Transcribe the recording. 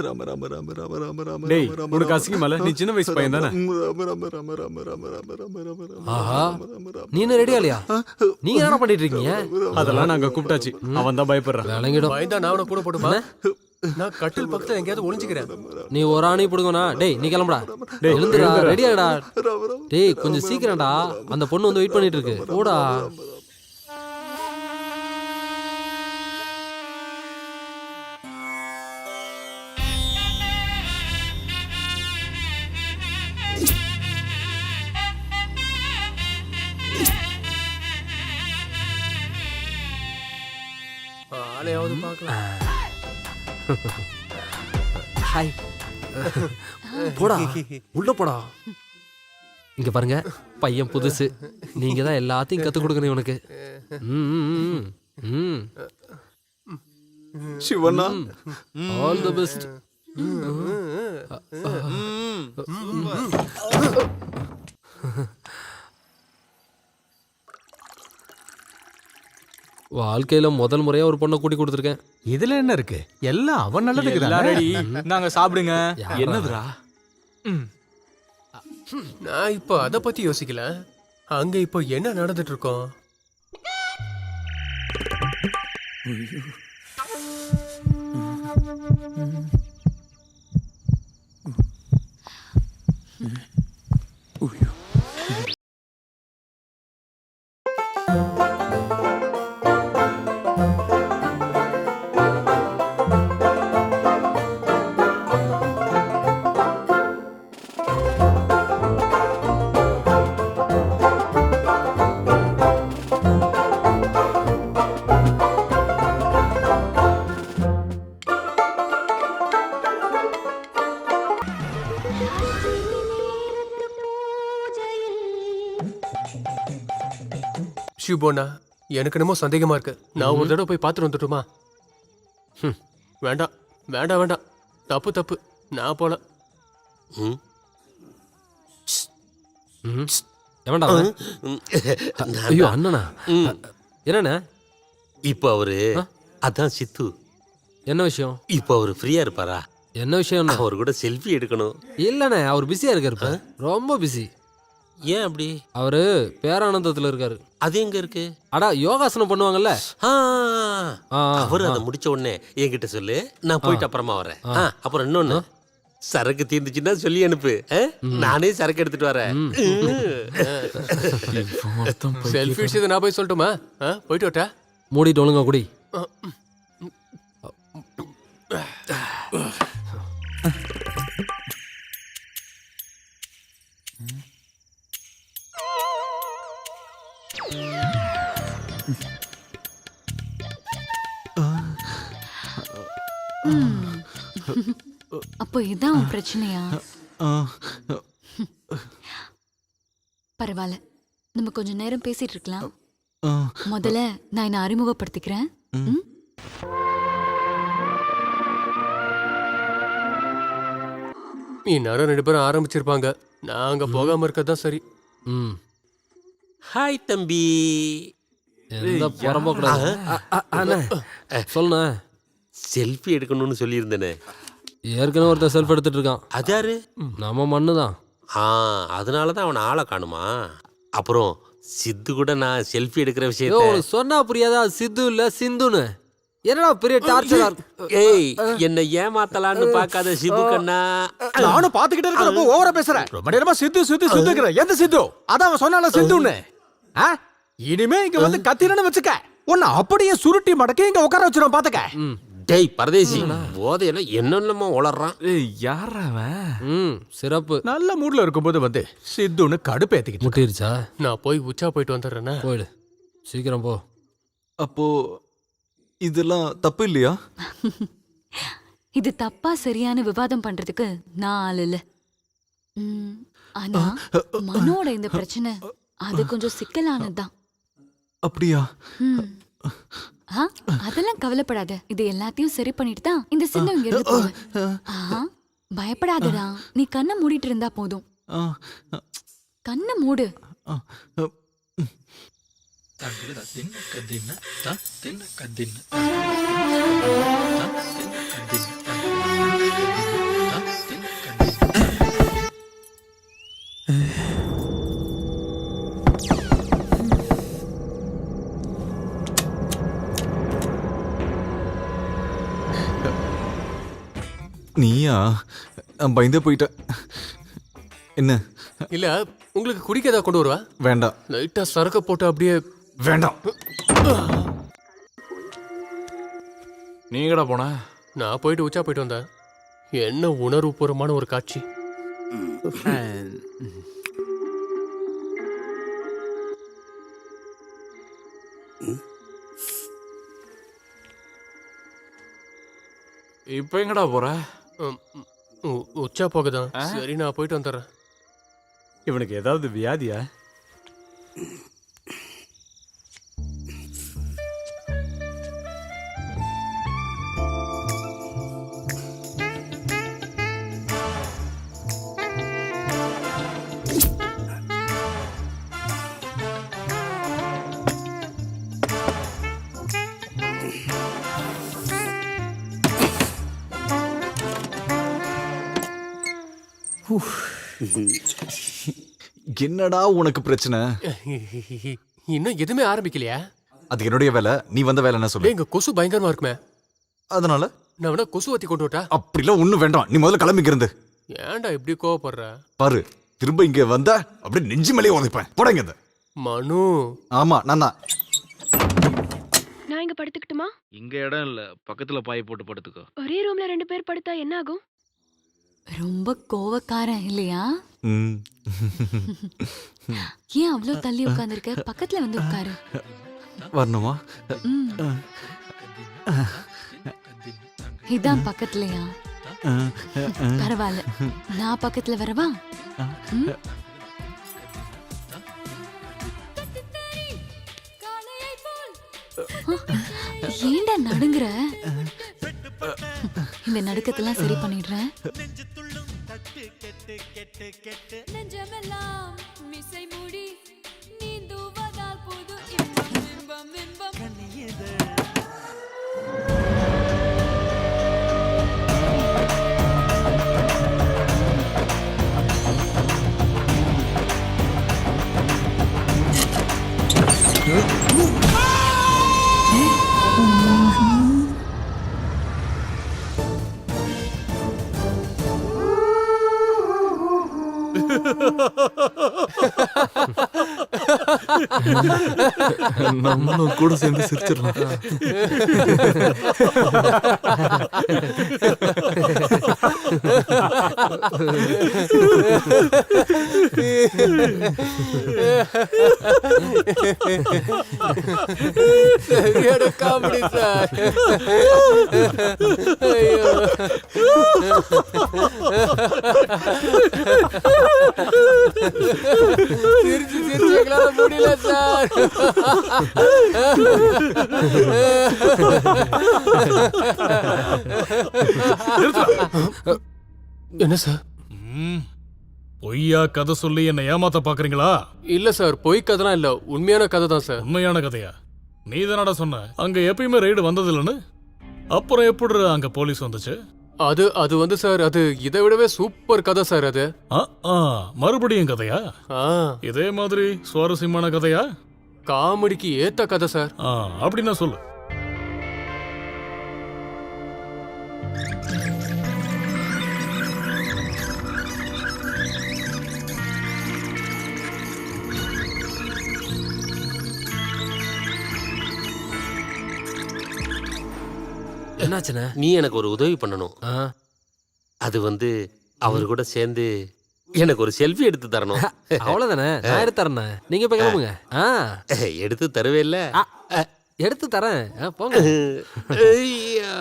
ராம ராம ராம ராம ராம ராம டேய் ராம உனக்கு ராம அசிங்கமால நீ சின்ன வயசு பையன் தானே ராம ராம ராம ராம ராம ராம ராம ராம ராம ஆஹா நீ என்ன ரெடியா இல்லையா? நீங்க என்ன பண்ணிட்டு இருக்கீங்க? அதெல்லாம் நாங்க கூப்பிட்டாச்சு. அவன் தான் பயப்படுறான். விளங்கிடும். பயந்தா நான் அவனை கூட போட்டுமா? நான் கட்டில் பக்கத்துல எங்கேயாவது ஒளிஞ்சுக்கிறேன். நீ ஒரு ஆணி புடுங்கண்ணா. டேய் நீ கிளம்புடா. டேய் எழுந்துடா. ரெடியாடா. டேய் கொஞ்சம் சீக்கிரம்டா. அந்த பொண்ணு வந்து வெயிட் பண்ணிட்டு இருக்கு. போடா. ஆளையாவது பார்க்கலாம். ஹாய். போடா உள்ள போடா. இங்க பாருங்க பையன் புதுசு. நீங்க தான் எல்லாத்தையும் கத்து கொடுக்கணும் இவனுக்கு. Shivanna all the best. வாழ்க்கையில முதல் முறையா ஒரு பொண்ணை கூட்டி கொடுத்துருக்கேன். இதுல என்ன இருக்கு? எல்லாம் அவன் நல்லதுக்கு எல்லாம் தான். ரெடி. நாங்க சாப்பிடுங்க. என்னதுடா? நான் இப்போ அத பத்தி யோசிக்கல. அங்க இப்போ என்ன நடந்துட்டு இருக்கோம்? ஷிபோனா, எனக்கு என்னமோ சந்தேகமா இருக்கு. நான் ஒரு தடவை போய் பார்த்துட்டு வந்துட்டுமா? வேண்டாம் வேண்டாம் வேண்டாம், தப்பு தப்பு, நான் போல. எவன்டா அவன்? ஐயோ அண்ணனா. என்னண்ணா இப்போ அவரு அதான் சித்து. என்ன விஷயம்? இப்போ அவரு ஃப்ரீயா இருப்பாரா? என்ன விஷயம்? அவர் கூட செல்ஃபி எடுக்கணும். இல்லண்ணே அவர் பிஸியா இருக்காரு. ரொம்ப பிஸி. ஏன் அப்படி? அவரு பேரானந்தத்துல இருக்காரு. அது எங்க இருக்கு? அடா யோகாசனம் பண்ணுவாங்கல்ல. அவரு அதை முடிச்ச உடனே என்கிட்ட சொல்லு, நான் போயிட்டு அப்புறமா வரேன். அப்புறம் இன்னொன்னு, சரக்கு தீர்ந்துச்சுன்னா சொல்லி அனுப்பு, நானே சரக்கு எடுத்துட்டு வரேன். செல்ஃபி விஷயத்தை நான் போய் சொல்லட்டுமா? போயிட்டு வரட்டா? மூடிட்டு ஒழுங்கா குடி. அப்போ இதான் உன் பிரச்சனையா? பரவாயில்ல, நம்ம கொஞ்ச நேரம் பேசிட்டு இருக்கலாம். முதல்ல நான் என்ன அறிமுகப்படுத்திக்கிறேன். இந்நேரம் 2 பேரும் ஆரம்பிச்சிருப்பாங்க. நான் அங்க போகாம இருக்கதான் சரி. ஹாய் தம்பி. எந்த புறம்ப கூடாது. சொல்லுண்ணா. செல்ஃபி எடுக்கணும்னு சொல்லியிருந்தேனே. ஏற்கனவே ஒருத்தர் செல்ஃபி எடுத்துட்டு இருக்கான். அதாரு நம்ம மண்ணுதான். அதனாலதான் அவனை ஆளை காணுமா? அப்புறம் சித்து கூட நான் செல்ஃபி எடுக்கிற விஷயத்த சொன்னா புரியாதா? சித்து இல்ல சிந்துன்னு. என்னடா பெரிய டார்ச்சரா இருக்கு. ஏய், என்ன ஏமாத்தலான்னு பாக்காத சிபு கண்ணா. நானும் பாத்துக்கிட்டே இருக்கப்போ ஓவரா பேசுறேன். ரொம்ப நேரமா சித்து சித்து சித்துக்கிற. எந்த சித்து? அதான் அவன் சொன்னால சித்துன்னு. இனிமே இங்க வந்து கத்திரன்னு வச்சுக்க, உன்னை அப்படியே சுருட்டி மடக்கி இங்க உட்கார வச்சிரும் பாத்துக்க. டேய் பரதேசி, போதையில என்னென்னமோ உளறான். யாரா அவன்? சிறப்பு. நல்ல மூட்ல இருக்கும்போது வந்து சித்துன்னு கடுப்பேத்திக்கிட்டு முட்டிருச்சா? நான் போய் உச்சா போயிட்டு வந்துடுறேன்னா. போயிடு சீக்கிரம் போ. அப்போ இதெல்லாம் தப்பு இல்லையா? இது தப்பா சரியான விவாதம் பண்றதுக்கு நான் ஆள் இல்ல. ஆனா மனோட இந்த பிரச்சனை அது கொஞ்சம் சிக்கலானதுதான். அப்படியா? அதெல்லாம் கவலைப்படாத. இது எல்லாத்தையும் சரி பண்ணிட்டு தான் இந்த சின்னம் இங்க இருந்து போவேன். பயப்படாதடா, நீ கண்ணை மூடிட்டு இருந்தா போதும். கண்ணை மூடு. நீயா? நான் பயந்தே போயிட்டேன். என்ன? இல்ல உங்களுக்கு குடிக்க ஏதாவது கொண்டு வருவா? வேண்டாம் லைட்டா சரக்க போட்டு அப்படியே. வேண்டாம். நீங்கடா போன? நான் போயிட்டு உச்சா போயிட்டு வந்தேன். என்ன உணர்வுபூர்வமான ஒரு காட்சி. இப்ப எங்கடா போற? ம், உச்சா போகதான். சரி நான் போயிட்டு வந்துடுறேன். இவனுக்கு ஏதாவது வியாதியா? என்னடா உனக்கு பிரச்சனை? இன்னும் எதுவுமே ஆரம்பிக்கலையா? அது என்னுடைய வேலை. நீ வந்த வேலை என்ன சொல்லு. இங்க கொசு பயங்கரமா இருக்குமே. அதனால நான் வேணா கொசு வத்தி கொண்டு விட்டா? அப்படிலாம் ஒண்ணும் வேண்டாம். நீ முதல்ல கிளம்பிங்க இருந்து. ஏன்டா இப்படி கோவப்படுற? பாரு, திரும்ப இங்க வந்த அப்படியே நெஞ்சு மேலேயே உதைப்பேன். போடங்க இந்த. மனு. ஆமா நான் தான். நான் இங்க படுத்துக்கிட்டுமா? இங்க இடம் இல்ல, பக்கத்துல பாய் போட்டு படுத்துக்கோ. ஒரே ரூம்ல 2 பேர் படுத்தா என்ன ஆகும்? ரொம்ப கோவக்காரன் இல்லையா? ம். ஏன் அவ்வளோ தள்ளி உட்கார்ந்திருக்க? பக்கத்துல வந்து உட்காரு. வரணுமா? ம். இதான் பக்கத்துலயா? பரவாயில்ல, நான் பக்கத்துல வரவா? ம்? ஏன்டா நடுங்குற? இந்த நடுக்கத்தெல்லாம் சரி பண்ணிடுறேன். நம்மளும் கூட சேர்ந்து சிரிச்சிடலாம். சரியான காமெடி சார். ஐயோ. சிரிச்சு சிரிச்சு எங்களால முடியல சார். என்ன சார்? பொய்யா கதை சொல்லி என்ன ஏமாத்த பாக்குறீங்களா? இல்ல சார், பொய் கதைலாம் இல்ல, உண்மையான கதை தான் சார். உண்மையான கதையா? நீ தானடா சொன்ன அங்க எப்பயுமே ரைடு வந்தது இல்லைன்னு. அப்புறம் எப்படி அங்க போலீஸ் வந்துச்சு? அது வந்து சார், அது இதை விடவே சூப்பர் கதை சார். அது மறுபடியும் கதையா? இதே மாதிரி சுவாரஸ்யமான கதையா? காமெடிக்கு ஏத்த கதை சார். அப்படின்னா சொல்லு. என்னாச்சுண்ணே? நீ எனக்கு ஒரு உதவி பண்ணணும். அது வந்து அவர் கூட சேர்ந்து எனக்கு ஒரு செல்ஃபி எடுத்து தரணும். அவ்வளவுதானே, நான் எடுத்து தரேண்ணே. நீங்க போய் கிளம்புங்க. எடுத்து தருவே இல்ல? எடுத்து தரேன், போங்க. ஐயா.